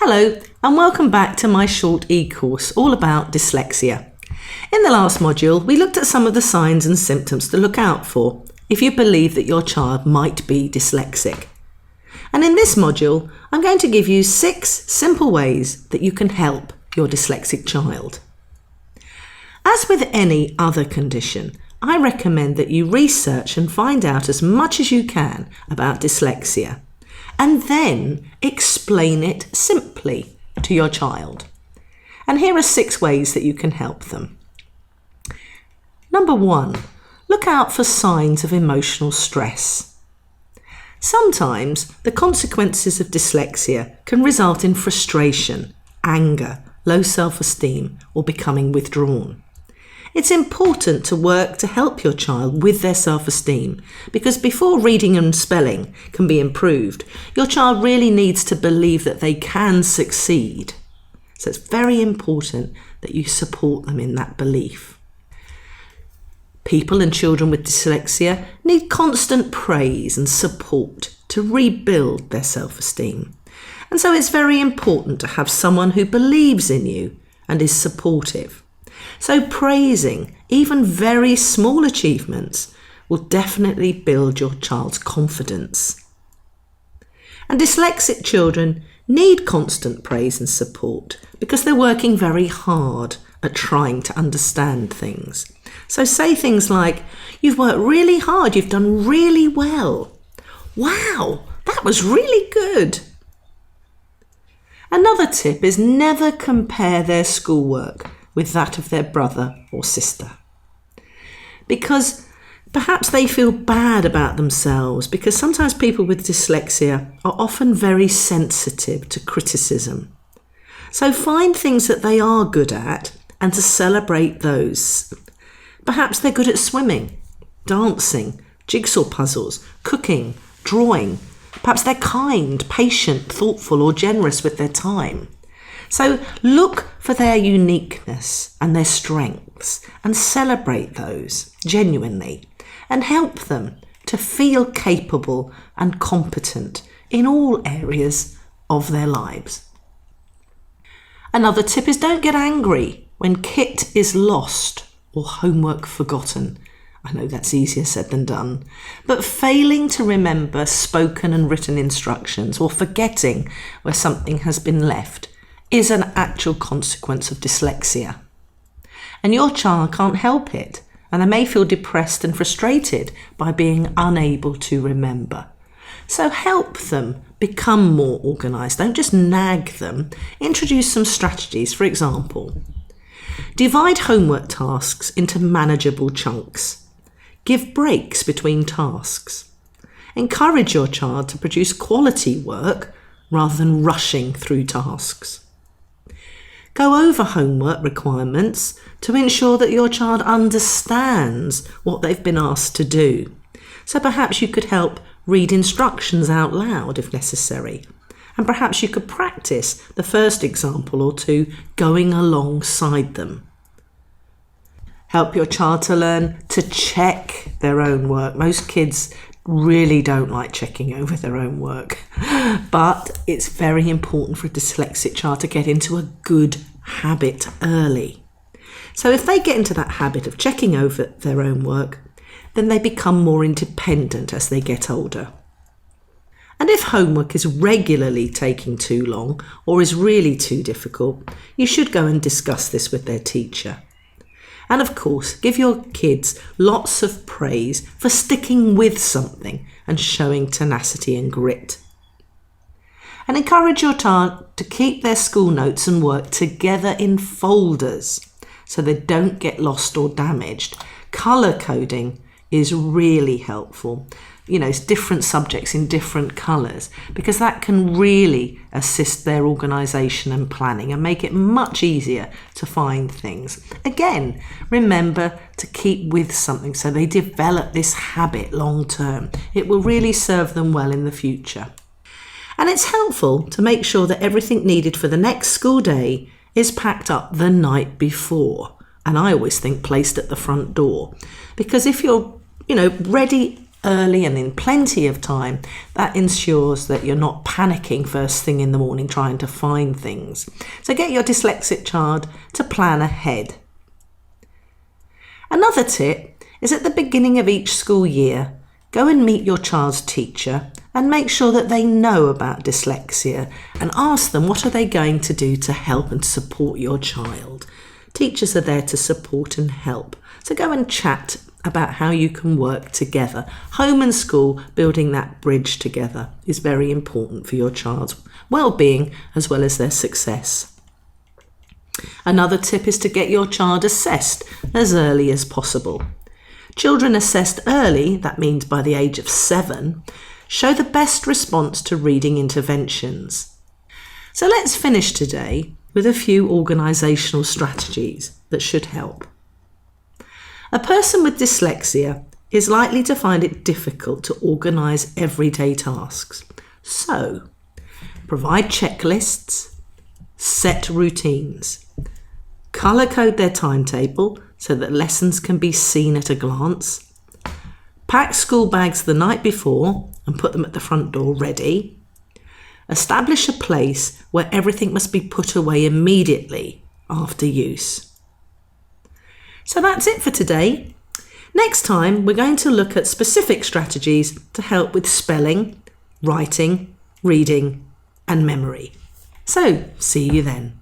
Hello and welcome back to my short e-course all about dyslexia. In the last module, we looked at some of the signs and symptoms to look out for if you believe that your child might be dyslexic. And in this module, I'm going to give you 6 simple ways that you can help your dyslexic child. As with any other condition, I recommend that you research and find out as much as you can about dyslexia, and then explain it simply to your child. And here are 6 ways that you can help them. Number 1, look out for signs of emotional stress. Sometimes the consequences of dyslexia can result in frustration, anger, low self-esteem, or becoming withdrawn. It's important to work to help your child with their self-esteem, because before reading and spelling can be improved, your child really needs to believe that they can succeed. So it's very important that you support them in that belief. People and children with dyslexia need constant praise and support to rebuild their self-esteem. And so it's very important to have someone who believes in you and is supportive. So praising even very small achievements will definitely build your child's confidence. And dyslexic children need constant praise and support because they're working very hard at trying to understand things. So say things like, "You've worked really hard, you've done really well. Wow, that was really good." Another tip is never compare their schoolwork with that of their brother or sister, because perhaps they feel bad about themselves, because sometimes people with dyslexia are often very sensitive to criticism. So find things that they are good at and to celebrate those. Perhaps they're good at swimming, dancing, jigsaw puzzles, cooking, drawing. Perhaps they're kind, patient, thoughtful, or generous with their time. So look for their uniqueness and their strengths and celebrate those genuinely, and help them to feel capable and competent in all areas of their lives. Another tip is don't get angry when kit is lost or homework forgotten. I know that's easier said than done, but failing to remember spoken and written instructions or forgetting where something has been left is an actual consequence of dyslexia. And your child can't help it, and they may feel depressed and frustrated by being unable to remember. So help them become more organised. Don't just nag them. Introduce some strategies. For example, divide homework tasks into manageable chunks. Give breaks between tasks. Encourage your child to produce quality work rather than rushing through tasks. Go over homework requirements to ensure that your child understands what they've been asked to do. So perhaps you could help read instructions out loud if necessary. And perhaps you could practice the first example or 2 going alongside them. Help your child to learn to check their own work. Most kids really don't like checking over their own work, but it's very important for a dyslexic child to get into a good habit early. So if they get into that habit of checking over their own work, then they become more independent as they get older. And if homework is regularly taking too long or is really too difficult, you should go and discuss this with their teacher. And of course, give your kids lots of praise for sticking with something and showing tenacity and grit. And encourage your child to keep their school notes and work together in folders so they don't get lost or damaged. Colour coding is really helpful. It's different subjects in different colours, because that can really assist their organisation and planning and make it much easier to find things. Again, remember to keep with something so they develop this habit long term. It will really serve them well in the future. And it's helpful to make sure that everything needed for the next school day is packed up the night before. And I always think placed at the front door, because if you're ready early and in plenty of time, that ensures that you're not panicking first thing in the morning trying to find things. So get your dyslexic child to plan ahead. Another tip is at the beginning of each school year, go and meet your child's teacher and make sure that they know about dyslexia and ask them what are they going to do to help and support your child. Teachers are there to support and help. So go and chat about how you can work together. Home and school, building that bridge together is very important for your child's well-being as well as their success. Another tip is to get your child assessed as early as possible. Children assessed early, that means by the age of 7, show the best response to reading interventions. So let's finish today with a few organisational strategies that should help. A person with dyslexia is likely to find it difficult to organise everyday tasks. So, provide checklists, set routines, colour code their timetable so that lessons can be seen at a glance, pack school bags the night before and put them at the front door ready, establish a place where everything must be put away immediately after use. So that's it for today. Next time, we're going to look at specific strategies to help with spelling, writing, reading, and memory. So, see you then.